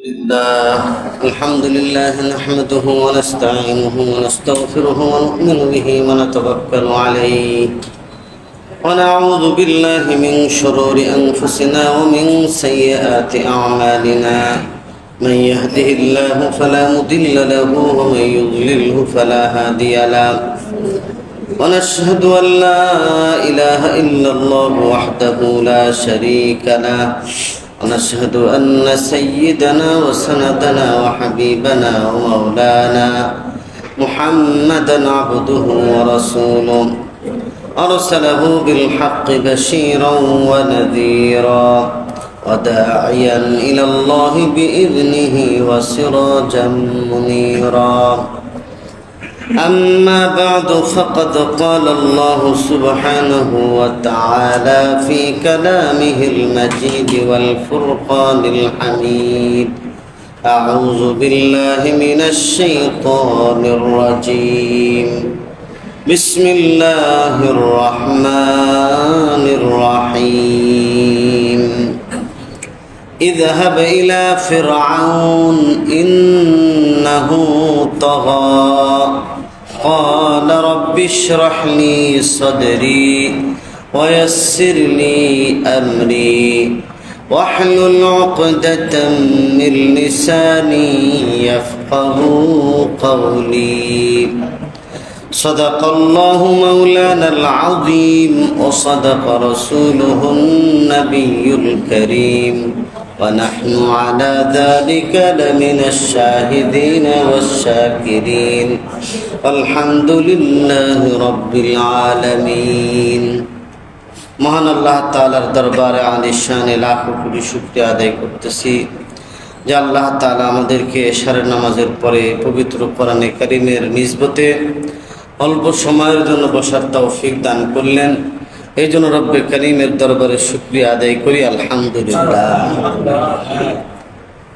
الحمد لله نحمده ونستعينه ونستغفره ونؤمن به ونتوكل عليه ونعوذ بالله من شرور أنفسنا ومن سيئات أعمالنا من يهده الله فلا مضل له ومن يضلله فلا هادي له ونشهد أن لا إله إلا الله وحده لا شريك له ونشهد أن سيدنا وسندنا وحبيبنا ومولانا محمدا عبده ورسوله أرسله بالحق بشيرا ونذيرا وداعيا إلى الله بإذنه وسراجا منيرا أما بعد فقد قال الله سبحانه وتعالى في كلامه المجيد والفرقان الحميد أعوذ بالله من الشيطان الرجيم بسم الله الرحمن الرحيم اذهب إلى فرعون إنه طغى قال رب اشرح لي صدري ويسر لي أمري واحلل عقدة من لساني يفقه قولي صدق الله مولانا العظيم وصدق رسوله النبي الكريم ونحن على ذلك لمن الشاهدين والشاكرين والحمد لله رب العالمين মহান আল্লাহ তাআলার দরবারে আলিশানে লাখো কোটি শুকরিয়া আদায় করতেছি যে আল্লাহ তাআলা আমাদেরকে এশারের নামাজের পরে পবিত্র কোরআনে কারীমের নিসবতে অল্প সময়ের জন্য বসার তৌফিক দান করলেন। এই জন্য রব্বে কারীমের দরবারে শুকরিয়া আদায় করি আলহামদুলিল্লাহ।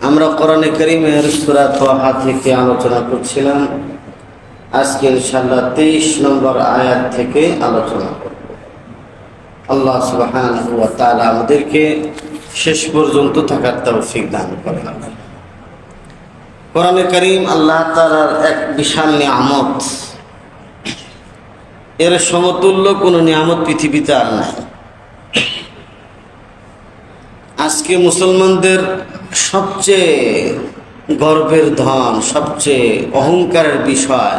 আমরা কোরআনে কারীমের সূরা তাহা থেকে আলোচনা করছিলাম। আজকে ইনশাআল্লাহ 23 নম্বর আয়াত থেকে আলোচনা করব। আল্লাহ সুবহানাহু ওয়া তাআলা আমাদেরকে শেষ পর্যন্ত থাকার তৌফিক দান করেন। কোরআনে কারীম আল্লাহ তাআলার এক বিশাল নিয়ামত, এর সমতুল্য কোনো নিয়ামত পৃথিবীতে আর নাই। আজকে মুসলমানদের সবচেয়ে গর্বের ধন, সবচেয়ে অহংকারের বিষয়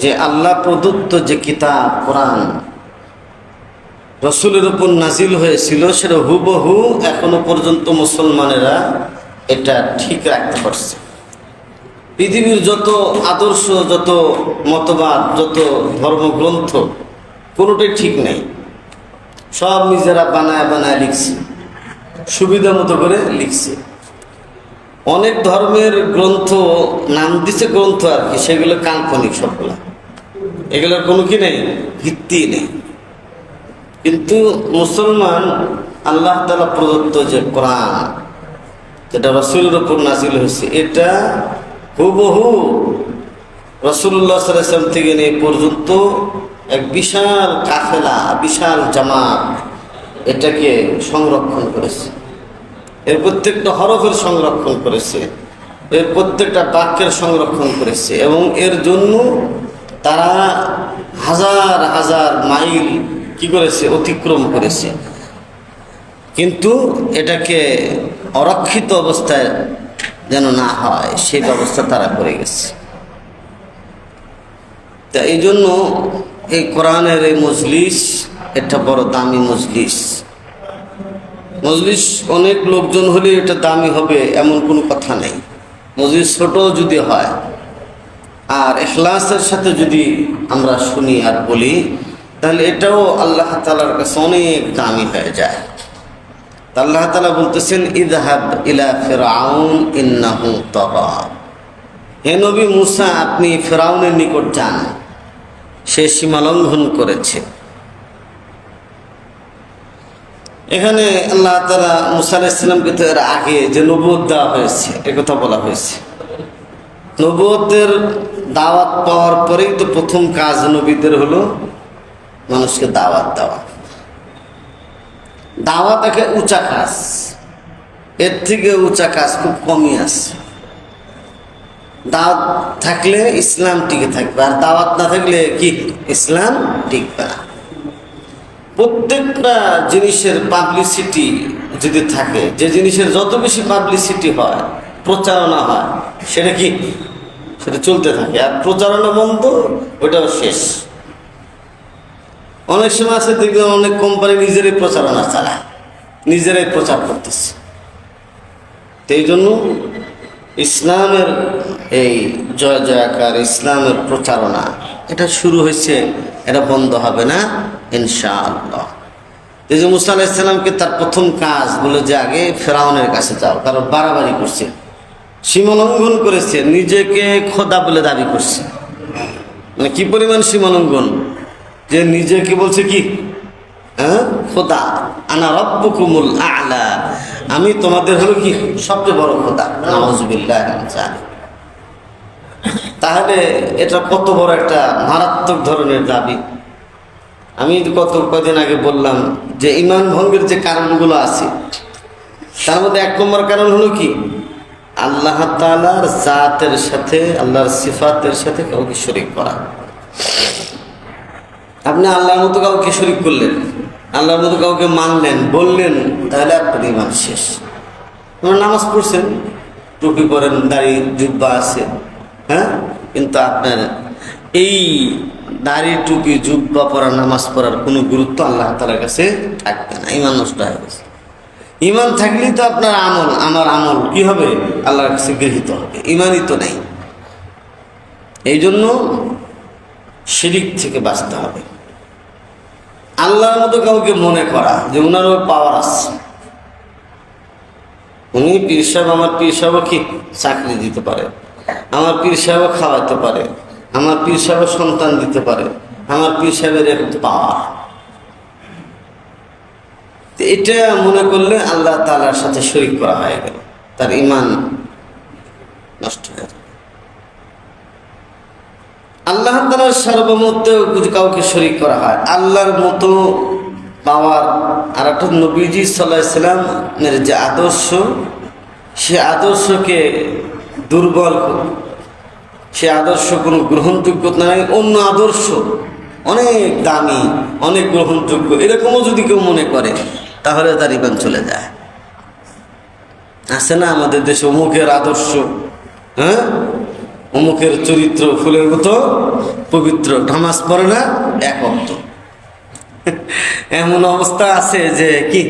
যে আল্লাহ প্রদত্ত যে কিতাব কোরআন রসুলের উপর নাজিল হয়েছিল, সেটা হুবহু এখনো পর্যন্ত মুসলমানেরা এটা ঠিক রাখতে পারছে। পৃথিবীর যত আদর্শ, যত মতবাদ, যত ধর্মগ্রন্থ কোনোটাই ঠিক নেই। সব নিজেরা বানায় বানায় লিখছে, সুবিধা মতো করে লিখছে। অনেক ধর্মের গ্রন্থ নাম দিছে গ্রন্থ আর কি, সেগুলো কাল্পনিক সবগুলো, এগুলোর কোনো কি নেই, ভিত্তি নেই। কিন্তু মুসলমান আল্লাহ তাআলা প্রদত্ত যে কোরআন, যেটা রাসূলের উপর নাজিল হয়েছে, এটা হুবহু রাসূলুল্লাহ সাল্লাল্লাহু আলাইহি ওয়াসাল্লাম থেকে নিয়ে পর্যন্ত এক বিশাল কাফেলা, বিশাল জামাত এটাকে সংরক্ষণ করেছে। এর প্রত্যেকটা হরফের সংরক্ষণ করেছে, এর প্রত্যেকটা বাক্যের সংরক্ষণ করেছে, এবং এর জন্য তারা হাজার হাজার মাইল কি করেছে, অতিক্রম করেছে। কিন্তু এটাকে অরক্ষিত অবস্থায় যেন না হয় সেই ব্যবস্থা তারা করে গেছে। তা এই জন্য এই কোরআনের এই মজলিস এটা বড় দামি মজলিস। মজলিস অনেক লোকজন হলে এটা দামি হবে এমন কোনো কথা নেই। মজলিস ছোট যদি হয় আর ইখলাসের সাথে যদি আমরা শুনি আর বলি, তাহলে এটাও আল্লাহ তাআলার কাছে অনেক দামি হয়ে যায়। আল্লাহ তাআলা বলতেছেন, ইযহাব ইলা ফিরআউন ইন্নাহু তাগা। হে নবী মুসা, আপনি ফিরআউনের নিকট যান, সে সীমালঙ্ঘন করেছে। এখানে আল্লাহ তাআলা মুসা আলাইহিস সালামকে তো এর আগে যে নবুয়ত দেওয়া হয়েছে এ কথা বলা হয়েছে। নবুয়তের দাওয়াত পাওয়ার পরেই তো প্রথম কাজ নবীদের হলো মানুষকে দাওয়াত দেওয়া। দাওয়াত একটা উঁচা কাজ, এর থেকে উঁচা কাজ খুব কমই আছে। দাওয়াত থাকলে ইসলাম টিকে থাকবে, আর দাওয়াত না থাকলে কি ইসলাম টিকবে না। প্রত্যেকটা জিনিসের পাবলিসিটি যদি থাকে, যে জিনিসের যত বেশি পাবলিসিটি হয়, প্রচারণা হয়, সেটা কি সেটা চলতে থাকে। আর প্রচারণা বন্ধ, ওটাও শেষ। অনেক সময় আছে দেখবেন অনেক কোম্পানি নিজেরাই প্রচারণা চালায়, নিজেরাই প্রচার করতেছে। তো এই জন্য ইসলামের এই জয় জয়াকার, ইসলামের প্রচারণা এটা শুরু হয়েছে, এটা বন্ধ হবে না ইনশাআল্লাহ। এই যে মুসা আলাইহিস সালামকে তার প্রথম কাজ বলে যে আগে ফেরাউনের কাছে যাও, কারণ বাড়াবাড়ি করছে, সীমালঙ্ঘন করেছে, নিজেকে খোদা বলে দাবি করছে। মানে কি পরিমাণ সীমালঙ্ঘন, যে নিজেকে বলছে কি খোদা, আনা রব্বুকুমুল আ'লা, আমি তোমাদের হলো কি সবচেয়ে বড় খোদা। নাউযুবিল্লাহ। তাহলে এটা কত বড় একটা মারাত্মক ধরনের দাবি। আমি কদিন আগে বললাম যে ঈমান ভঙ্গের যে কারণগুলো আছে, তার মধ্যে 1 নম্বর কারণ হলো কি, আল্লাহ তাআলার জাতের সাথে, আল্লাহর সিফাতের সাথে কাউকে শরীক করা। আপনি আল্লাহর মতো কাউকে শরীক করলেন, আল্লাহর মতো কাউকে মানলেন, বললেন, তাহলে আপনার ঈমান শেষ। আপনার নামাজ পড়ছেন, টুপি পরেন, দাড়ি জুব্বা আছে, হ্যাঁ, কিন্তু আপনার এই দাড়ি টুপি জুব্বা পরা, নামাজ পড়ার কোনো গুরুত্ব আল্লাহ তাআলার কাছে থাকবে না, ঈমান নষ্ট হয়ে গেছে। ঈমান থাকলেই তো আপনার আমল, আমার আমল কি হবে, আল্লাহর কাছে গৃহীত হবে। ঈমানই তো নেই। এই জন্য শিরিক থেকে বাঁচতে হবে। আল্লাহর মতো কাউকে মনে করা যে ওনারও পাওয়ার আছে, উনি পীর সাহেব, আমার পীর সাহেব কি চাকরি দিতে পারে, আমার পীর সাহেব খাওয়াতে পারে, আমার পীর সাহেব সন্তান দিতে পারে, আমার পীর সাহেবের এত পাওয়ার, এটা মনে করলে আল্লাহ তাআলার সাথে শরীক করা হয়ে গেল, তার ঈমান নষ্ট হয়ে যাবে। আল্লাহ তাআলার সার্বভৌমত্বে যদি কাউকে শরীক করা হয়, আল্লাহর মতো পাওয়ার আর একটা নবীজি সাল্লাল্লাহু আলাইহি সাল্লামের যে আদর্শ, সে আদর্শকে দুর্বল, সে আদর্শ কোনো গ্রহণযোগ্যতা নাই, অন্য আদর্শ অনেক দামি, অনেক গ্রহণযোগ্য, এরকমও যদি কেউ মনে করে, তাহলে তার ঈমান চলে যায়। আছে না আমাদের দেশে অমুকের আদর্শ, হ্যাঁ, অমুকের চরিত্র ফুলের মতো পবিত্র, নামাজ পড়ে না এক ওয়াক্ত, এমন অবস্থা আছে যে কি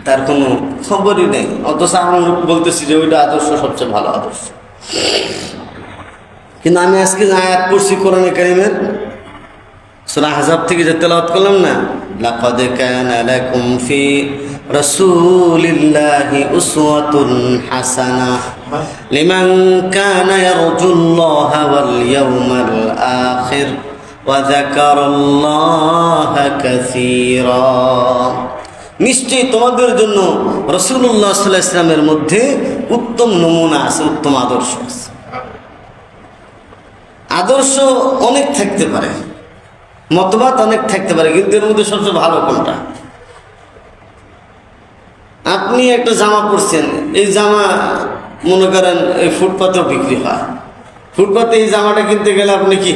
তার কোনো খবরই নেই, অথচ আমরা বলতেছি যে ওইটা আদর্শ সবচেয়ে ভালো আদর্শ। কিন্তু আমি আজকে আয়াত পড়ছি কোরআনে কারীমের সূরা আহজাব থেকে যে তেলাওয়াত করলাম না, লাকাদ কানা লাকুম ফি রাসূলিল্লাহি উসওয়াতুন হাসানাহ লিমান কানা ইয়ারজুল্লাহা ওয়াল ইয়াওমাল আখির ওয়া যাকারাল্লাহা কাসীরা। নিশ্চয়ই তোমাদের জন্য রাসূলুল্লাহ সাল্লাল্লাহু আলাইহি ওয়াসাল্লামের মধ্যে উত্তম নমুনা আছে, উত্তম আদর্শ আছে। আদর্শ অনেক থাকতে পারে, মতবাদ অনেক থাকতে পারে, কিন্তু এর মধ্যে সবচেয়ে ভালো কোনটা? আপনি একটা জামা পরছেন, এই জামা মনে করেন এই ফুটপাতেও বিক্রি হয়, ফুটপাতে এই জামাটা কিনতে গেলে আপনি কি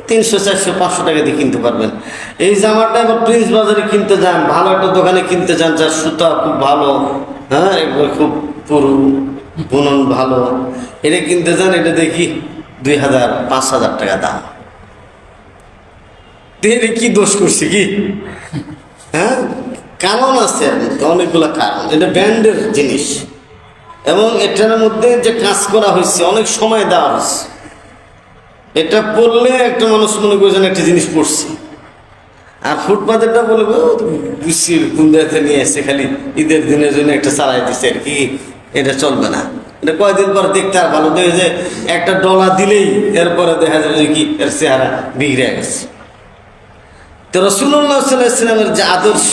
300, 400, 500 টাকা দিয়ে কিনতে পারবেন। এই জামাটা এবার প্রিন্স বাজারে কিনতে যান, ভালো একটা দোকানে কিনতে যান, যার সুতা খুব ভালো, হ্যাঁ, একবার খুব পুরু বুনন ভালো, এটা কিনতে যান, এটা দেখি 2000, 5000 টাকা দাম। এটা কি দোষ করছে কি? হ্যাঁ, কারণ আছে অনেকগুলো কারণ। এটা ব্র্যান্ডের জিনিস এবং এটার মধ্যে যে কাজ করা হয়েছে, অনেক সময় দেওয়া হয়েছে। এটা পড়লে একটা মানুষ মনে করছেন একটা জিনিস পড়ছে, আর ফুটপাতেরটা বলবো বুঝির কুন্দাতে নিয়ে এসে খালি ঈদের দিনের জন্য একটা চালাই দিচ্ছে আর কি, এটা চলবে না। এটা কয়েকদিন পর দেখতে আর ভালো দেখে যে একটা ডলা দিলেই এরপরে দেখা যাবে যে কি এর চেহারা বিগড়ে গেছে। তো রাসূলুল্লাহ সাল্লাল্লাহু আলাইহি ওয়াসাল্লামের যে আদর্শ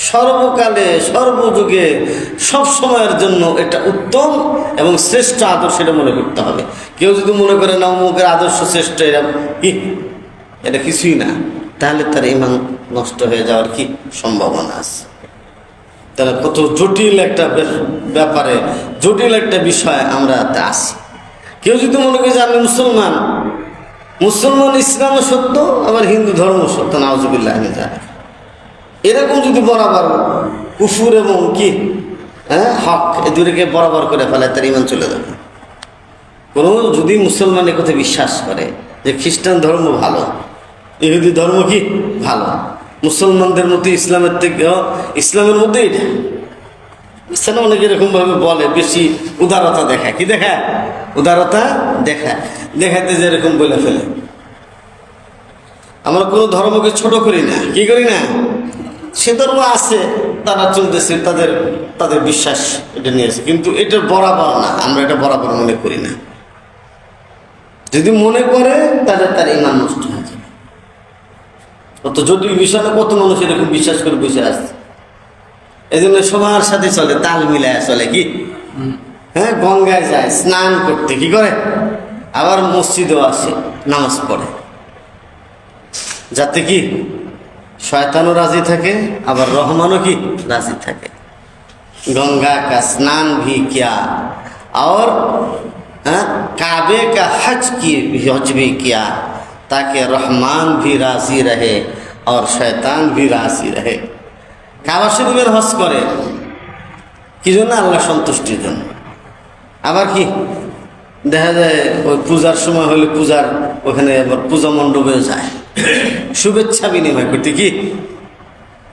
সর্বকালে সর্বযুগে সব সময়ের জন্য এটা উত্তম এবং শ্রেষ্ঠ আদর্শ, এটা মনে করতে হবে। কেউ যদি মনে করে না অমুকের আদর্শ শ্রেষ্ঠ, এটা কি, এটা কিছুই না, তাহলে তার ঈমান নষ্ট হয়ে যাওয়ার কি সম্ভাবনা আছে। তাহলে কত জটিল একটা ব্যাপারে, জটিল একটা বিষয় আমরা আছি। কেউ যদি মনে করে যে আমি মুসলমান, ইসলামও সত্য আবার হিন্দু ধর্ম সত্য, নাউজুবিল্লাহ আমি জানি, এরকম যদি বরাবর কুফুর এবং কি হক এ দুটোকে বরাবর করে ফেলে, তার ইমান চলে যাবে। কোনো যদি মুসলমান এ কথা বিশ্বাস করে যে খ্রিস্টান ধর্ম ভালো, ইহুদি ধর্ম কি ভালো, মুসলমানদের মধ্যে ইসলামের থেকে, ইসলামের মধ্যে এটা ইসলাম অনেকে এরকমভাবে বলে, বেশি উদারতা দেখায়। কি দেখায়? উদারতা দেখাতে যে এরকম বলে ফেলে। আমরা কোনো ধর্মকে ছোট করি না, কি করি না, সে ধর্ম আছে, তারা চলতেছে, তাদের বিশ্বাস এটা নিয়েছে, কিন্তু এটা বরাবর না, আমরা এটা বরাবর মনে করি না। যদি মনে করে তাহলে তার ইমান নষ্ট হয়ে যাবে। কত জটিল বিষয় না, কত মানুষ এরকম বিশ্বাস করে বসে আসছে। এই জন্য সবার সাথে চলে, তাল মিলায় চলে। কি গঙ্গায় যায় স্নান করতে, কি করে, আবার মসজিদেও আসে নামাজ পড়ে, যাতে কি শয়তানও রাজি থাকে, আবার রহমানও কি রাজি থাকে। गंगा का स्नान भी किया और काबे का हज भी किया ताकि रहमान भी राजी रहे और शैतान भी राजी रहे। কাবা শরীফের হজ করে কি জন্য? আল্লাহ সন্তুষ্টির জন্য। আবার কি দেখা যায় ওই পূজার সময় হলে পূজার ওখানে আবার পূজা মণ্ডপে যায় শুভেচ্ছা বিনিময় করতে। কি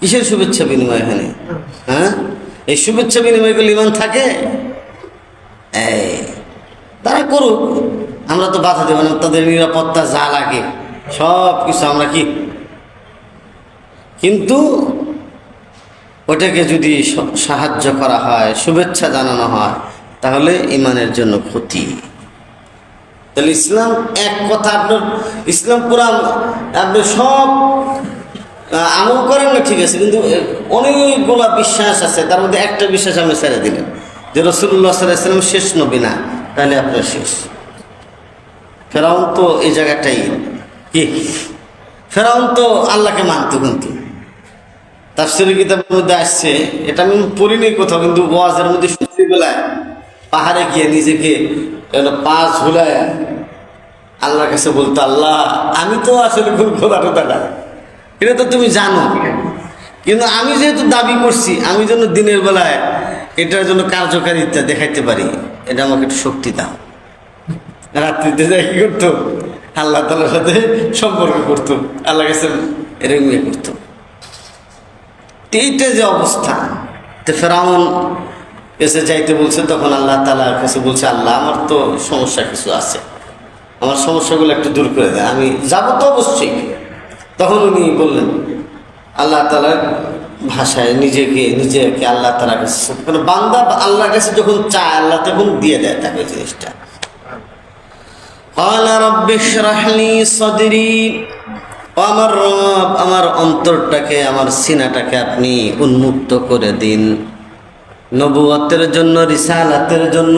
কিসের শুভেচ্ছা বিনিময় এখানে? এই শুভেচ্ছা বিনিময় করলে ইমান থাকে? তারা করুক, আমরা তো বাধা দেব না, তাদের নিরাপত্তা যা লাগে সব কিছু আমরা কি, কিন্তু ওটাকে যদি সাহায্য করা হয়, শুভেচ্ছা জানানো হয়, তাহলে ইমানের জন্য ক্ষতি। তাহলে ইসলাম এক কথা, আপনার ইসলাম পুরা আপনি সব আমল করেন না, ঠিক আছে, কিন্তু অনেকগুলা বিশ্বাস আছে, তার মধ্যে একটা বিশ্বাস আপনি ছেড়ে দিলেন যে রাসূলুল্লাহ সাল্লাল্লাহু আলাইহি ওয়াসাল্লাম শেষ নবী না, তাহলে আপনার শেষ। ফেরাউন তো এই জায়গাটাই কি, ফেরাউন তো আল্লাহকে মানত, কিন্তু তাফসীরের কিতাবের মধ্যে আসছে, এটা আমি পড়িনি কোথাও, কিন্তু ওয়াজের মধ্যে শুনতে বেলায় পাহাড়ে গিয়ে নিজেকে পা ঝুলায় আল্লাহর কাছে বলতো, আল্লাহ আমি তো আসলে কোন খোদা টোদা না, এটা তো তুমি জানো, কিন্তু আমি যেহেতু দাবি করছি, আমি যেন দিনের বেলায় এটার জন্য কার্যকারিতা দেখাইতে পারি, এটা আমাকে একটু শক্তি দাও। রাত্রিতে যাই কি করতো, আল্লাহ তাআলার সাথে সম্পর্ক করতো, আল্লাহ কাছে এরকম করতো। এইটা যে অবস্থা, তো ফেরাউন এসে যাইতে বলছে, তখন আল্লাহ তাআলার কাছে বলছে, আল্লাহ আমার তো সমস্যা কিছু আছে, আমার সমস্যাগুলো একটু দূর করে দেয়, আমি যাবো তো অবশ্যই। তখন উনি বললেন আল্লাহ তাআলার ভাষায় নিজেকে আল্লাহ তাআলার কাছে, বান্দা আল্লাহর কাছে যখন চায়, আল্লাহ তখন দিয়ে দেয় তাকে জিনিসটা। ক্বালা রাব্বি ইশরাহ লি সাদরি, আমার রব আমার অন্তরটাকে, আমার সিনাটাকে আপনি উন্মুক্ত করে দিন। নবুয়তের জন্য, রিসালাতের জন্য,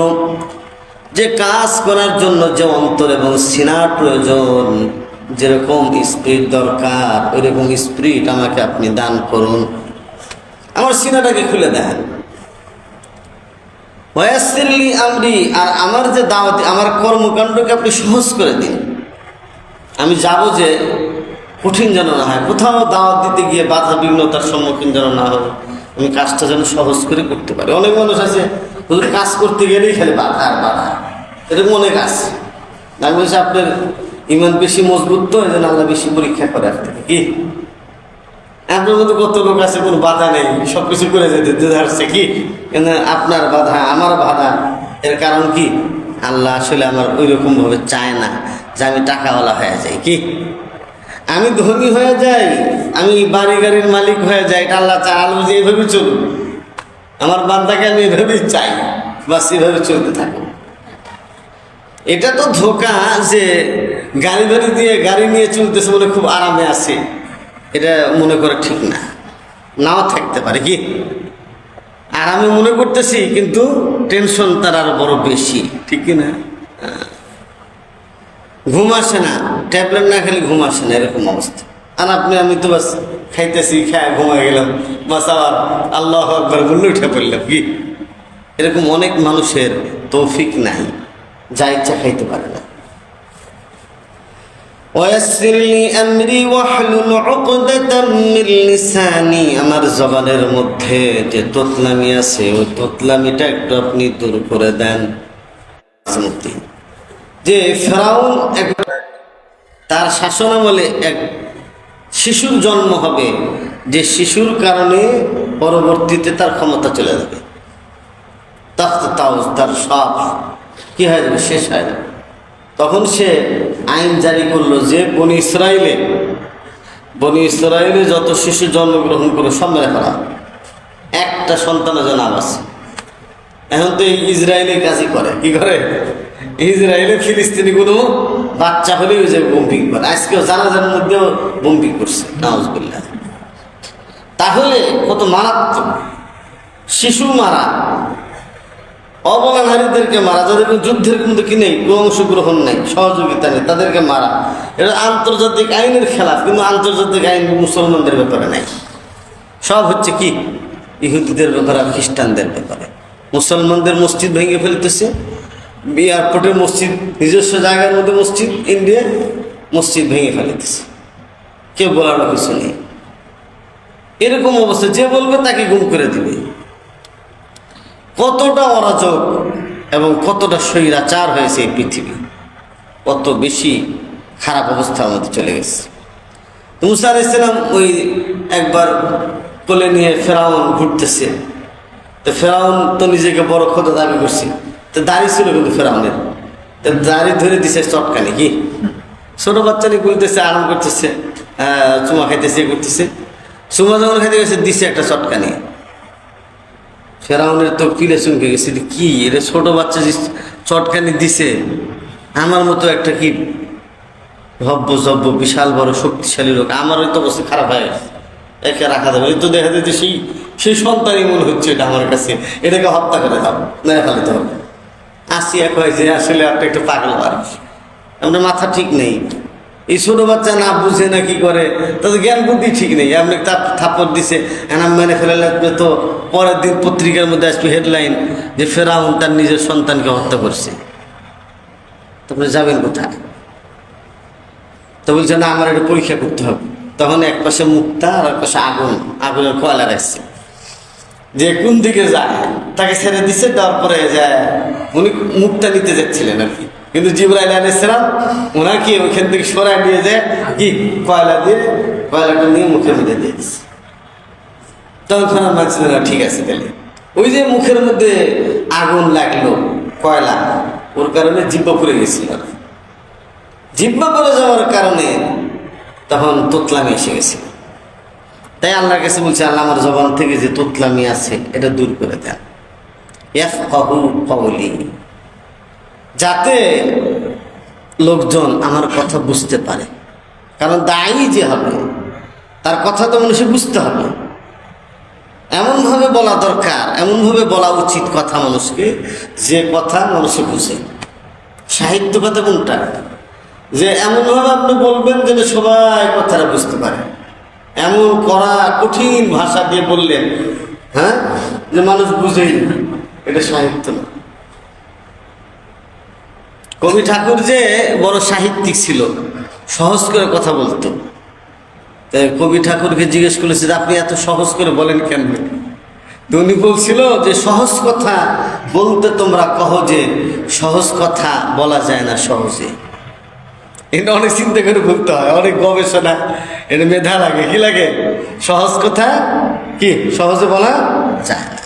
যে কাজ করার জন্য যে অন্তর এবং সিনার প্রয়োজন, যেরকম স্পিরিট দরকার, ওইরকম স্পিরিট আমাকে আপনি দান করুন, আমার সিনাটাকে খুলে দেন। ওয়ায়াসসির লি আমরি, আর আমার যে দাওয়াত, আমার কর্মকাণ্ডকে আপনি সহজ করে দিন। আমি যাব যে কঠিন যেন না হয়, কোথাও দাওয়াত দিতে গিয়ে বাধা বিঘ্নতার সম্মুখীন যেন না হয়, আমি কাজটা যেন সহজ করে করতে পারি। অনেক মানুষ আছে হুজুর কাজ করতে গেলেই খালি বাধা আর বাধা, এরকম অনেক আছে। আমি বলছি আপনার ইমান বেশি মজবুত তো, এই জন্য আল্লাহ বেশি পরীক্ষা করে আপনাকে। কি আপনার মধ্যে কত লোক আছে কোনো বাধা নেই, সব কিছু করে যেতে ধরছে, কি কিন্তু আপনার বাধা, আমার বাধা, এর কারণ কি? আল্লাহ আসলে আমার ওই রকম ভাবে চায় না যে আমি টাকাওয়ালা হয়ে যাই, কি আমি ধনী হয়ে যাই, আমি বাড়ি গাড়ির মালিক হয়ে যাই, এটা আল্লাহ চায়। আল্লাহ যে এইভাবে চলুন, আমার বান্দাকে আমি এভাবেই চাই, বাস এভাবে চলতে থাকো। এটা তো ধোঁকা যে গাড়ি গাড়ি নিয়ে চলতেছে বলে খুব আরামে আছে, এটা মনে করে ঠিক না, নাও থাকতে পারে। কি আরামে মনে করতেছি, কিন্তু টেনশন তার আরো বড় বেশি, ঠিক কিনা? ঘুম আসে না, ট্যাবলেট না খেলে ঘুম আসে না, এরকম অবস্থা। আর আমি তো বাস খাইতেছি, খায় ঘুমাই গেলাম, বাস আবার আল্লাহু আকবার বললে উঠে পড়লাম। কি এরকম অনেক মানুষের তৌফিক নাই, যা ইচ্ছা খাইতে পারে না। ওয়াসসির লি আমরি ওয়াহলুল উকদাতাম মিন লিসানি, আমার জবানের মধ্যে যে তোতলামি আছে ওই তোতলামিটা একটু আপনি দূর করে দেন। যে ফেরাউন তার শাসনামলে এক শিশুর জন্ম হবে, যে শিশুর কারণে পরবর্তীতে তার ক্ষমতা চলে যাবে, তার সব কি হয়ে যাবে, শেষ হয়ে যাবে। তখন সে আইন জারি করলো যে বনি ইসরায়েলে যত শিশু জন্মগ্রহণ করে সব মেরে ফেলা, একটা সন্তানের যেন আবাস। এখন তো এই ইসরায়েলের কাজই করে, কি করে ইসরায়েলে ফিলিস্তিনি কোনো বাচ্চা হলেই ওই যে বম্পিং করে। আজকেও জানাজার মধ্যেও বম্পিং করছে, নাউজুবিল্লাহ। তাহলে কত মারাত্মক, শিশু মারা, অবমানহারীদেরকে মারা, যাদের কোনো যুদ্ধের কিন্তু কি নেই, কোনো অংশগ্রহণ নেই, সহযোগিতা নেই, তাদেরকে মারা, এটা আন্তর্জাতিক আইনের খেলাফ। কিন্তু আন্তর্জাতিক আইন মুসলমানদের ব্যাপারে নেই, সব হচ্ছে কি ইহুদিদের ব্যাপারে, খ্রিস্টানদের ব্যাপারে। মুসলমানদের মসজিদ ভেঙে ফেলতেছে, এয়ারপোর্টের মসজিদ, নিজস্ব জায়গার মধ্যে মসজিদ, ইন্ডিয়া মসজিদ ভেঙে ফেলতেছে, কেউ বলার কিছু নেই। এরকম অবস্থা, যে বলবে তাকে গুম করে দিবে। কতটা অরাজক এবং কতটা স্বৈরাচার হয়েছে এই পৃথিবী, কত বেশি খারাপ অবস্থার মধ্যে চলে গেছে। মুসা আলাইহিস সালাম ওই একবার কোলে নিয়ে ফেরাউন ঘুরতেছে, তো ফেরাউন তো নিজেকে বড় খোদা দাবি করছে, তো দাড়ি ছিল কিন্তু ফেরাউনের, তো দাড়ি ধরে দিছে চটকানি। কি ছোট বাচ্চা নিয়ে গুলতেছে, আরাম করতেছে, চুমা খাইতেছে, করতেছে, চুমা যখন খাইতে গেছে দিছে একটা চটকানি। ফেরাউনের তো পিলে চমকে গেছে, কি এটা ছোট বাচ্চা যে চটকানি দিছে, আমার মতো একটা কি ভব্য বিশাল বড় শক্তিশালী লোক, আমারই তো অবস্থা খারাপ হয়ে গেছে, একে রাখা যাবে। এই তো দেখা যাচ্ছে সেই সন্তানই মনে হচ্ছে এটা আমার কাছে, এটাকে হত্যা করে দাও, মেরে ফেলতে হবে। আসিয়া কয় যে আসলে আপনি একটা পাগল মানুষ, আপনার মাথা ঠিক নেই। এই ছোট বাচ্চা না বুঝে না কি করে, তাদের জ্ঞান বুদ্ধি ঠিক নেই। আপনি থাপ্পড় দিছে, এনাম মেনে ফেলে লাগবে, তো পরের দিন পত্রিকার মধ্যে আসবে হেডলাইন যে ফেরাউন তার নিজের সন্তানকে হত্যা করছে। তারপরে যাবেন কোথায়? তো বলছে না, আমার এটা পরীক্ষা করতে হবে। তখন এক পাশে মুক্তা আর এক পাশে আগুনের কয়লা রাখছে, যে কোন দিকে যায় তাকে ছেড়ে দিছে। তারপরে যায় উনি মুক্তা নিতে যাচ্ছিলেন আর কি, কিন্তু জিবরাইল আলাইহিস সালাম ওনাকে ওইখান থেকে সরাই দিয়ে যায়, কি কয়লাটা নিয়ে মুখের মধ্যে দিয়ে দিচ্ছে। তখন ফেরাউন ভাবছিল না, ঠিক আছে তাহলে ওই যে মুখের মধ্যে আগুন লাগলো, কয়লা, ওর কারণে জিব্বা পুড়ে গেছিল। জিব্বা পড়ে যাওয়ার কারণে তখন তোতলামি এসে গেছে। তাই আল্লাহর কাছে বলছে, আল্লাহ আমার জবান থেকে যে তোতলামি আছে এটা দূর করে দেন, ইয়াফকাহু কওলি, যাতে লোকজন আমার কথা বুঝতে পারে। কারণ দায়ী যে হবে তার কথা তো মানুষের বুঝতে হবে, এমনভাবে বলা দরকার, এমনভাবে বলা উচিত কথা মানুষকে, যে কথা মানুষে বুঝে। সাহিত্য কথা কোনটা, যে এমনভাবে আপনি বলবেন যেন সবাই কথাটা বুঝতে পারে, এমন কড়া কঠিন ভাষা দিয়ে বললেন, হ্যাঁ, যে মানুষ বুঝেই না, এটা সাহিত্য না। কবি ঠাকুর যে বড় সাহিত্যিক ছিল, সহজ করে কথা বলতো। তাই কবি ঠাকুরকে জিজ্ঞেস করেছে যে আপনি এত সহজ করে বলেন কেন? তো উনি বলছিল যে সহজ কথা বলতে তোমরা কহ, যে সহজ কথা বলা যায় না সহজে। এটা অনেক চিন্তা করে বলতে হয়, অনেক গবেষণা, এটা মেধা লাগে। কি লাগে? সহজ কথা কি সহজে বলা যায় না।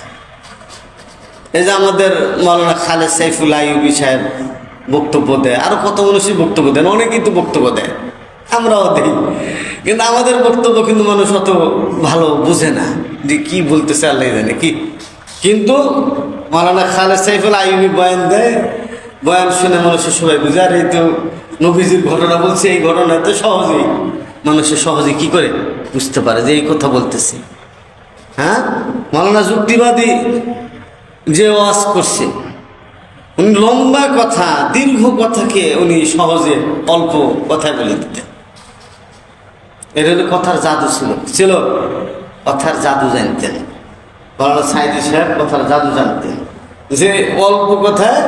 এই যে আমাদের মাওলানা খালেদ সাইফুল আইয়ুবী সাহেব বক্তব্য দেয়, আরো কত মানুষই বক্তব্য দেন, অনেকেই তো বক্তব্য দেয়, আমরাও দিই, কিন্তু আমাদের বক্তব্য কিন্তু মানুষ অত ভালো বুঝে না যে কি বলতেছে, আল্লাহ জানে কি। কিন্তু মাওলানা খালেদ সাইফুল আইয়ুবী বয়ান দেয়, বয়ান শুনে মানুষের সবাই বুঝে। আর এই তো নবীজির ঘটনা বলছে, এই ঘটনাতে সহজেই মানুষের সহজে কি করে বুঝতে পারে যে এই কথা বলতেছে। হ্যাঁ, মাওলানা যুক্তিবাদী যে ওয়াজ করছে, উনি লম্বা কথা, দীর্ঘ কথাকে উনি সহজে অল্প কথায় বলে দিতেন। এটা হলো কথার জাদু ছিল কথার জাদু জানতেন। মাওলানা সাইদি সাহেব কথার জাদু জানতেন, যে অল্প কথায়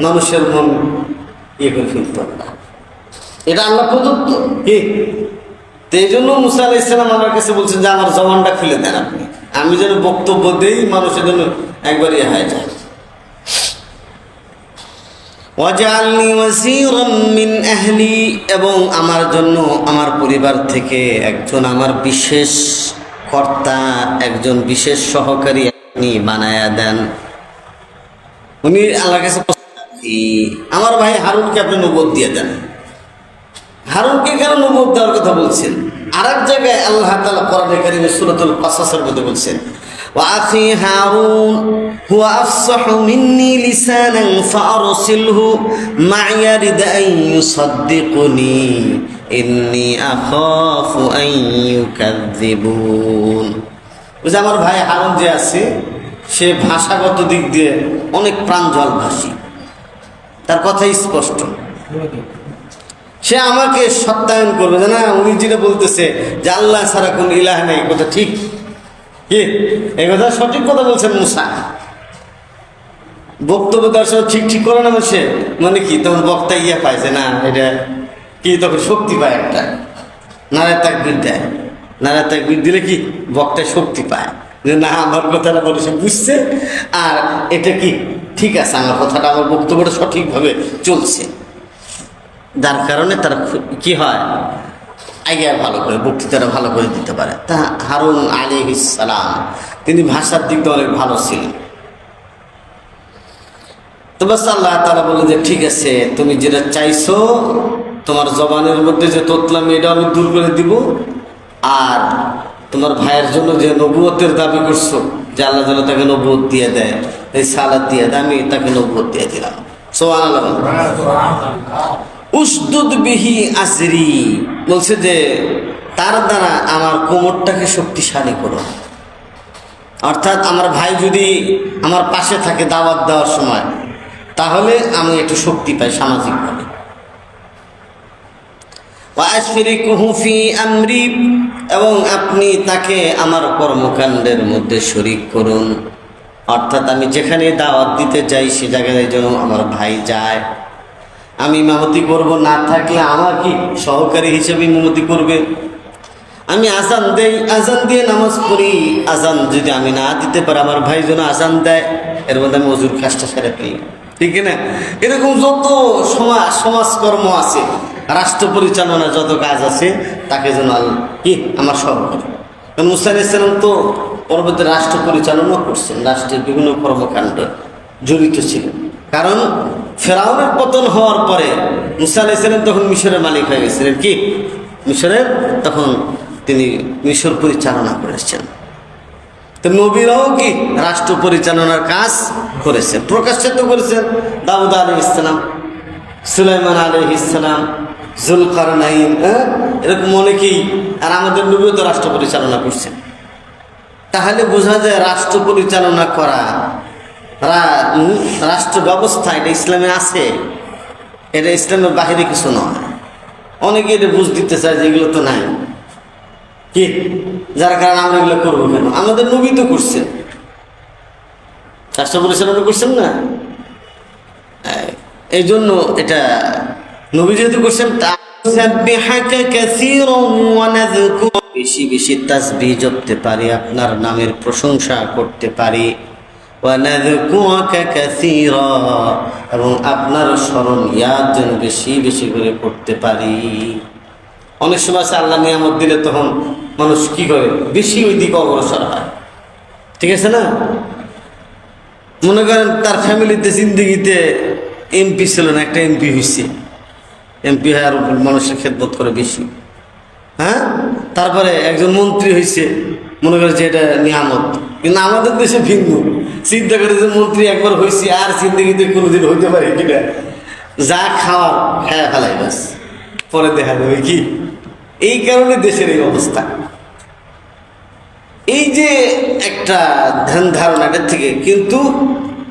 মানুষের মন ইয়ে করে ফেলতে না, এটা আল্লাহ প্রদত্ত কি। তো এই জন্য মুসা আলাইহিস সালাম আমার কাছে বলছেন যে আমার জবানটা খুলে দেন আপনি, আমি যেন বক্তব্য দেই মানুষের জন্য একবারই হয়ে যায়। ওয়াজআলনি ওয়াজিরাম মিন আহলি, এবং আমার জন্য আমার পরিবার থেকে একজন আমার বিশেষ কর্তা, একজন বিশেষ সহকারী আপনি বানায়া দেন। উনি আল্লাহর কাছে আমার ভাই হারুনকে আপনি নবুয়ত দিয়ে দেন। হারুনকে কেন নবুয়ত দেওয়ার কথা বলছেন? আর এক জায়গায় আল্লাহ তাআলা কোরআনে কারীমে সূরাতুল কাসাসের মধ্যে বলছেন, ওয়া আখি হারুন হুয়া আফসাহু মিন্নি লিসানান ফাআরসিলহু মা'ইয়া রিদা আন ইউসাদ্দিকুনি ইন্নী আখাফু আন ইউকাযযিবুন। বুঝে আমার ভাই হারুন যে আছে, সে ভাষাগত দিক দিয়ে অনেক প্রাঞ্জল ভাষী, তার কথাই স্পষ্ট। সে আমাকে সত্যায়ন করবে যে না, উনি যেটা বলতেছে যে আল্লাহ ছাড়া কোন ইলাহ নেই, কথা ঠিক কি, এই কথা সঠিক কথা বলছেন মুসা। বক্তব্য দেওয়ার সময় ঠিক ঠিক করে না সে, মানে কি তখন বক্তা ইয়ে পায় যে না এটা কি, তখন শক্তি পায় একটা, নারায় তাকবীর দেয়। নারায় তাকবীর দিলে কি বক্তায় শক্তি পায় যে না আমার কথাটা বলে সে বুঝছে, আর এটা কি ঠিক আছে, আমার কথাটা আমার বক্তব্যটা সঠিকভাবে চলছে, যার কারণে তারা কি হয় আগে ভালো করে বক্তৃতাটা ভালো করে দিতে পারে। তা হারুন আলাইহিস সালাম তিনি ভাষার দিক দিয়ে অনেক ভালো ছিলেন। তো বাস আল্লাহ তাআলা বললেন যে ঠিক আছে, তুমি যেটা চাইছো তোমার জবানের মধ্যে যে তোতলামি, এটা আমি দূর করে দিব, আর তোমার ভাইয়ের জন্য যে নবুয়তের দাবি করছো যে আল্লাহ যেন তাকে নবুয়ত দিয়ে দেয়, এই সালাত দিয়ে দেয়, আমি তাকে নবুয়ত দিয়ে দিলাম। সুবহানাল্লাহ। উসদুদ বিহি আজরি বলছে যে তার দ্বারা আমার কোমরটাকে শক্তিশালী করো, অর্থাৎ আমার ভাই যদি আমার পাশে থাকে দাওয়াত দেওয়ার সময়, তাহলে আমি একটু শক্তি পাই সামাজিকভাবে। ওয়াশরিকুহু ফি আমরি, এবং আপনি তাকে আমার কর্মকাণ্ডের মধ্যে শরীক করুন, অর্থাৎ আমি যেখানে দাওয়াত দিতে যাই সে জায়গায় যেন আমার ভাই যায়। আমি ইমামতি করব, না থাকলে আমার কি সহকারী হিসেবে ইমামতি করবে। আমি আজান দেই, আজান দিয়ে নামাজ পড়ি, আজান যদি আমি না দিতে পারি আমার ভাই যেন আজান দেয়, এর মধ্যে আমি ওযুর কাজটা সেরে ফেলি, ঠিক না? এরকম যত সমাজকর্ম আছে, রাষ্ট্র পরিচালনা যত কাজ আছে, তাকে যেন কি আমার সহকারী। কারণ মুসা আলাইহিস সালাম তো পরবর্তী রাষ্ট্র পরিচালনা করছেন, রাষ্ট্রের বিভিন্ন কর্মকাণ্ড জড়িত ছিলেন। কারণ ফেরাউনের পতন হওয়ার পরে মুসা আলাইহিস সালাম তখন মিশরের মালিক হয়ে গেছিলেন, কি মিশরের, তখন তিনি মিশর পরিচালনা করেছেন। তো নবীরাও কি রাষ্ট্র পরিচালনার কাজ করেছেন, প্রকাশ্যে তো করেছেন। দাউদ আলাইহিস সালাম, সুলাইমান আলাইহিস সালাম, যুলকারনাইন, এরকম অনেকেই, আর আমাদের নবীও তো রাষ্ট্র পরিচালনা করছেন। তাহলে বোঝা যায় রাষ্ট্র পরিচালনা করা, রাষ্ট্র ব্যবস্থা এটা ইসলামে আছে, এটা ইসলামের বাহিরে কিছু নয়। অনেকে এটা বুঝ দিতে চায় যে এগুলো তো নাই, কি যার কারণে আমরা এগুলো করবো কেন? আমাদের নবী তো করছেন, রাষ্ট্র পরিচালনা করছেন না, এই জন্য এটা নবী যেহেতু করছেন। বেশি বেশি তাসবিহ জপতে পারি, আপনার নামের প্রশংসা করতে পারি, এবং আপনার স্মরণ ইয়াদ যেন বেশি বেশি করে করতে পারি। অনেক সময় আছে আল্লাহ নিয়ামত দিলে তখন মানুষ কি করে বেশি ওই দিকে অগ্রসর হয়, ঠিক আছে না? মনে করেন তার ফ্যামিলিতে জিন্দিগিতে এমপি ছিল না, একটা এমপি হয়েছে, এমপি হয় আর মানুষের খেদমত করে বেশি, হ্যাঁ। তারপরে একজন মন্ত্রী হয়েছে, মনে করে যে এটা নিয়ামত। কিন্তু আমাদের দেশে ভিন্ন চিন্তা করে যে মন্ত্রী একবার হয়েছে আর জিন্দিগিতে কোনোদিন হইতে পারে কিনা, যা খাওয়ার খায়া ফেলাই বাস, পরে দেখা যাবে কি। এই কারণে দেশের এই অবস্থা। এই যে একটা ধ্যান ধারণাটার থেকে, কিন্তু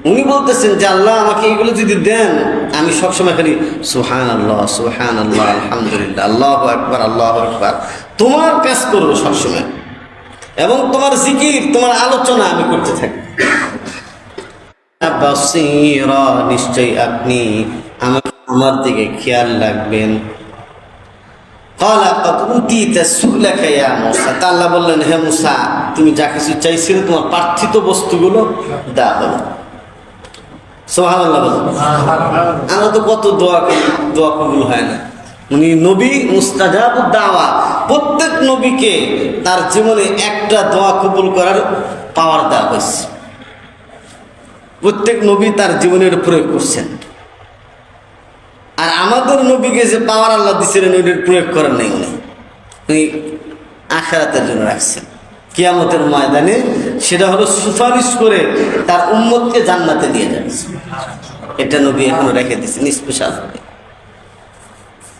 উনি বলতেছেন যে আল্লাহ আমাকে এইগুলো যদি দেন, আমি সবসময় খালি সুবহানাল্লাহ সুবহানাল্লাহ আলহামদুলিল্লাহ আল্লাহু আকবার তোমার কাজ করবো সবসময়, এবং তোমার জিকির, তোমার আলোচনা আমি করতে থাকি। বাসীরা, নিশ্চয়ই আপনি আমার দিকে খেয়াল রাখবেন। ক্বালা ক্বাদ উতীতা সু'লাকা ইয়া মূসা, তা আল্লাহ বললেন, হে মূসা, তুমি যা কিছু চাইছিলে তোমার প্রার্থিত বস্তুগুলো দেওয়া হলো। সুবহানাল্লাহ বলেন। আমরা তো কত দোয়া করি, দোয়া কবুল হয় না। উনি নবী মুস্তাজাবুদ দাওয়া, প্রত্যেক নবীকে তার জীবনে একটা দোয়া কবুল করার পাওয়ার দেওয়া হয়েছে। প্রত্যেক নবী তার জীবনের প্রয়োগ করছেন, আর আমাদের নবীকে যে পাওয়ার আল্লাহ দিচ্ছিলেন ওইটার প্রয়োগ করেন নাই। উনি আখিরাতের জন্য রাখছেন, কিয়ামতের ময়দানে সেটা হলো সুপারিশ করে তার উম্মতকে জান্নাতে দিয়ে যাচ্ছে। এটা নবী এখনো রেখে দিচ্ছেন স্পেশাল।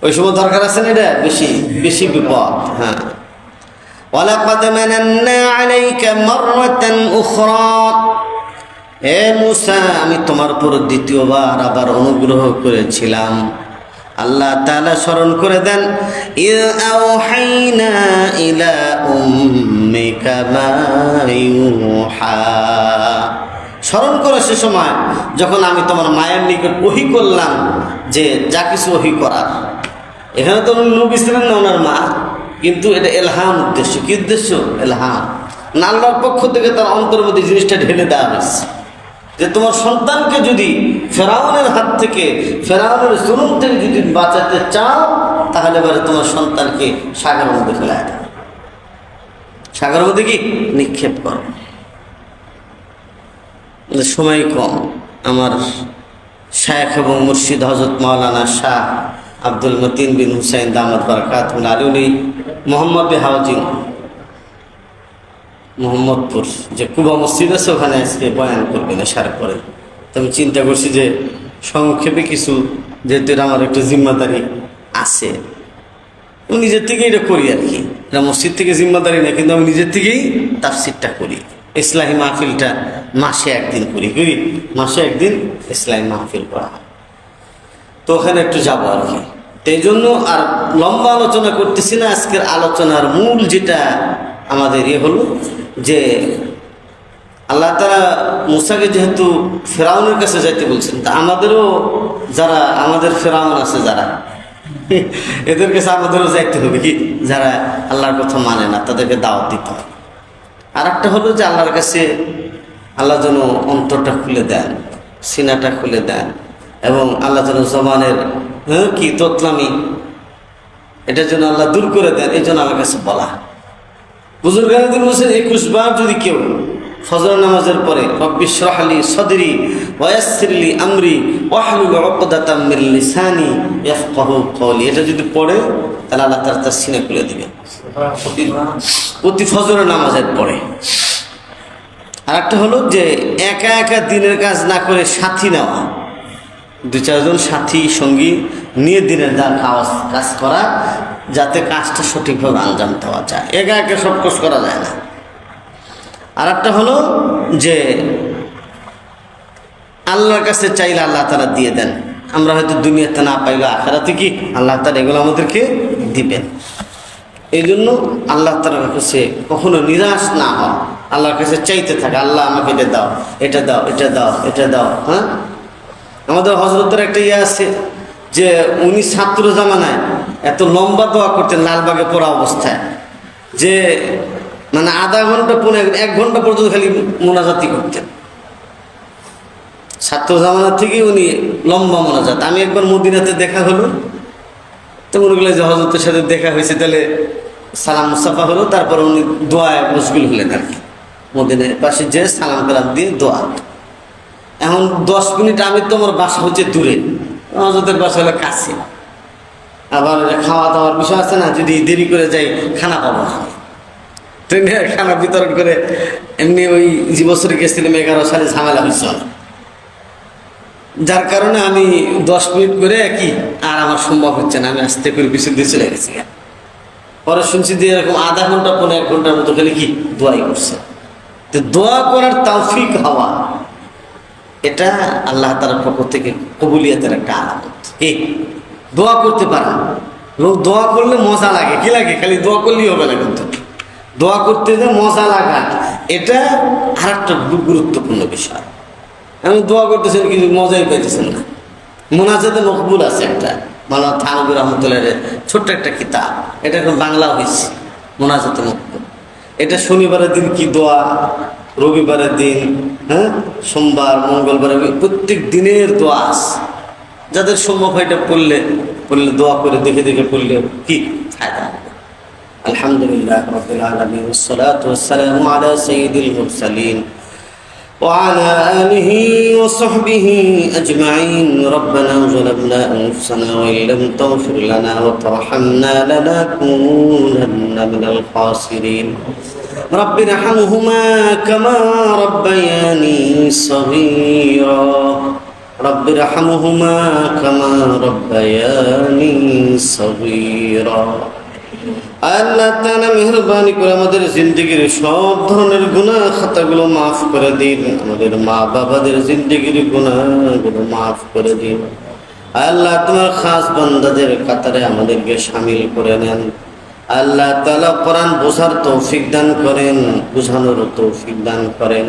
ওই সময় দরকার আছে না, এটা বেশি বেশি বিপদ। হ্যাঁ, ওয়ালাকাদ মানান্না আলাইকা মাররাতান উখরা, হে মূসা, আমি তোমার উপর দ্বিতীয়বার আবার অনুগ্রহ করেছিলাম। আল্লাহ তাআলা স্মরণ করে দেন, ইয আওহাইনা ইলা উম্মিকা মা ইউহা, স্মরণ করো সে সময় যখন আমি তোমার মায়ের নিকট ওহী করলাম যে যা কিছু ওহী করার। এখানে তো নবী ছিলেন না ওনার মা, কিন্তু এটা এলহাম উদ্দেশ্য। কি উদ্দেশ্য? এলহাম, না আল্লাহর পক্ষ থেকে তার অন্তরের মধ্যে জিনিসটা ঢেলে দেওয়া হয়েছে যে তোমার সন্তানকে যদি ফেরাউনের হাত থেকে, ফেরাউনের জুলুম থেকে যদি বাঁচাতে চাও, তাহলে এবারে তোমার সন্তানকে সাগরের মধ্যে ফেলায় দাও, সাগরের মধ্যে কি নিক্ষেপ করো। সময় কম। আমার শায়েখ এবং মুর্শিদ হযরত মাওলানা শাহ আব্দুল মতিন বিন হুসাইন দামাত বারাকাতুহু আলাইহি মোহাম্মদ হাউজিং মোহাম্মদপুর যে কুবা মসজিদ আছে, ওখানে আজকে বয়ান করবেন এশার পরে। তো আমি চিন্তা করছি যে সংক্ষেপে কিছু, যেহেতু এটা আমার একটু জিম্মাদারি আছে, আমি নিজের থেকেই এটা করি আর কি। এটা মসজিদ থেকে জিম্মাদারি না, কিন্তু আমি নিজের থেকেই তাফসিরটা করি। ইসলামী মাহফিলটা মাসে একদিন করি, মাসে একদিন ইসলামী মাহফিল করা হয়। তো ওখানে একটু যাবো আর কি। তো এই জন্য আর লম্বা আলোচনা করতেছি না। আজকের আলোচনার মূল যেটা আমাদের হলো যে আল্লাহ তাআলা মূসাকে যেহেতু ফেরাউনের কাছে যাইতে বলছেন, তা আমাদেরও যারা আমাদের ফেরাউন আছে যারা, এদের কাছে আমাদেরও যাইতে হবে কি, যারা আল্লাহর কথা মানে না, তাদেরকে দাওয়াত দিতে হবে। আর একটা হলো যে আল্লাহর কাছে আল্লাহ যেন অন্তরটা খুলে দেন, সিনাটা খুলে দেন, এবং আল্লাহ যেন জবানের কি তোতলামি, এটার জন্য আল্লাহ দূর করে দেন। এই জন্য আমার কাছে বলা। বুজুর্গানদের বলছেন 21 বার যদি কেউ ফজর নামাজের পরে রব্বি ইশরাহ লি সাদরি ওয়া ইয়াসসির লি আমরি ওয়াহলুল উকদাতাম মিন লিসানি ইয়াফকাহু কওলি, এটা যদি পড়ে তাহলে আল্লাহ তার সিনা খুলে দিবেন প্রতি ফজর নামাজের পরে। আর একটা হলো যে একা একা দিনের কাজ না করে সাথী নেওয়া, 2-4 জন সাথী সঙ্গী নিয়ে দিনের কাজ করা, যাতে কাজটা সঠিকভাবে আঞ্জাম দেওয়া যায়। একা একা সব কাজ করা যায় না। আর একটা হলো যে আল্লাহর কাছে চাইলে আল্লাহ তাআলা দিয়ে দেন। আমরা হয়তো দুনিয়াতে না পাইলে আখিরাতে কি আল্লাহ তাআলা এগুলো আমাদেরকে দিবেন। এই জন্য আল্লাহ তাআলার কাছে কখনো নিরাশ না হয়, আল্লাহর কাছে চাইতে থাকে, আল্লাহ আমাকে এটা দাও, এটা দাও, এটা দাও, এটা দাও। হ্যাঁ, আমাদের হযরতের একটা আছে যে উনি ছাত্র জামানায় এত লম্বা দোয়া করতেন লালবাগে পড়া অবস্থায়, যে মানে আধা ঘন্টা 1 ঘন্টা পর্যন্ত খালি মোনাজাতি করতেন। ছাত্র জামানা থেকে উনি লম্বা মোনাজাত। আমি একবার মদিনাতে দেখা হলো, তো মনে করলো যে হযরতের সাথে দেখা হয়েছে, তাহলে সালাম মুসাফা হলো, তারপর উনি দোয়ায় মশগুল হলেন আর কি। মদিনার পাশে যে সালাম কালাম দিয়ে দোয়া। এখন 10 মিনিট, আমি তো আমার বাসা হচ্ছে দূরে, হযরতের বাসা হলো কাছে, আবার খাওয়া দাওয়ার বিষয় আছে না, যদি দেরি করে যাই খানা পাবো না। ট্রেনে খানা বিতরণ করে এমনি ওই যে বছরে গেছিলাম 11 সালে ঝামেলা হয়েছে, যার কারণে আমি 10 মিনিট করে কি আর আমার সম্ভব হচ্ছে না, আমি আস্তে করে পিছন দিয়ে চলে গেছি। পরে শুনছি যে এরকম আধা ঘন্টা 1 ঘন্টার মতো খালি কি দোয়াই করছে। তো দোয়া করার তৌফিক হওয়া, এটা আল্লাহ তাআলার পক্ষ থেকে কবুলিয়তের একটা আলামত। কি দোয়া করতে পারা, লোক দোয়া করলে মজা লাগে, কি লাগে? খালি দোয়া করলেই হবে না, কিন্তু দোয়া করতে যে মজা লাগা, এটা আর একটা গুরুত্বপূর্ণ বিষয়। আমি দোয়া করতেছেন কিন্তু মজাই পাইতেছেন না। মোনাজাতে মকবুল আছে একটা, মাওলানা থানভী রহমতুল্লাহ ছোট্ট একটা কিতাব, এটা এখন বাংলা হয়েছে, মোনাজাতে মকবুল। এটা শনিবারের দিন কি দোয়া, রবিবারের দিন, হ্যাঁ, সোমবার, মঙ্গলবার, প্রত্যেক দিনের দোয়া আছে। যাদের সম্ভব হয় এটা পড়লে দোয়া করে দেখে দেখে পড়লে কি ফায়দা হবে। আলহামদুলিল্লাহ রাব্বিল আলামিন, ওয়াসসালাতু ওয়াসসালামু আলা সাইয়্যিদিল মুরসালিন وعلى آله وصحبه أجمعين. ربنا ظلمنا أنفسنا وإن لم تغفر لنا وترحمنا لنكونن من الخاسرين. رب ارحمهما كما ربياني صغيرا. رب ارحمهما كما ربياني صغيرا. আল্লাহ তাআলা মেহেরবানি করে আমাদের জিন্দেগির সব ধরনের গুনাহ খাতাগুলো মাফ করে দিন। আমাদের মা বাবাদের জিন্দেগির গুনাহগুলো মাফ করে দিন। আল্লাহ তোমার খাস বান্দাদের কাতারে আমাদেরকে শামিল করে নেন। আল্লাহ তাআলা কোরআন বোঝার তৌফিক দান করেন, বুঝানোর তৌফিক দান করেন।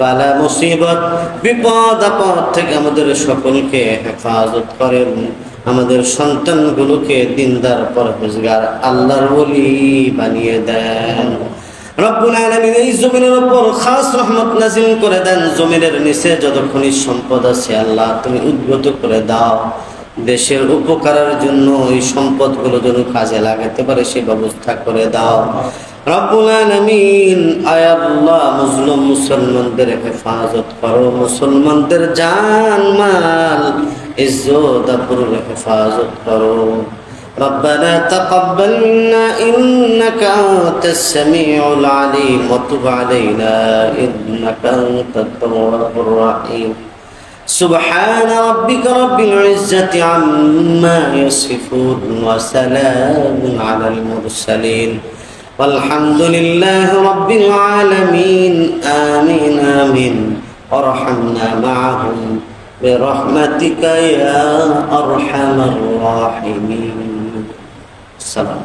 বালা মুসিবত বিপদ আপদ থেকে আমাদের সকলকে হেফাজত করেন। আমাদের সন্তানগুলোকে দিনদার পরহেজগার আল্লাহর ওলি বানিয়ে দেন। রব্বুল আলামিন এই জমিনের উপর খাস রহমত নাজিল করে দেন। জমিনের নিচে যত খনিজ সম্পদ আছে আল্লাহ তুমি উদ্গত করে দাও। দেশের উপকারের জন্য এই সম্পদগুলো যেন কাজে লাগাতে পারে সে ব্যবস্থা করে দাও। রব্বুল আলামিন আয় আল্লাহ মুসলিম মুসলমানদের হেফাজত করো, মুসলমানদের জান মাল ইজ্জত আবরুর হেফাজত করো। ربنا تقبل منا إنك أنت السميع العليم وتب علينا إنك أنت التواب الرحيم. سبحان ربك رب العزة عما يصفون وسلام على المرسلين والحمد لله رب العالمين. آمين آمين. وارحمنا معهم برحمتك يا أرحم الراحمين. السلام.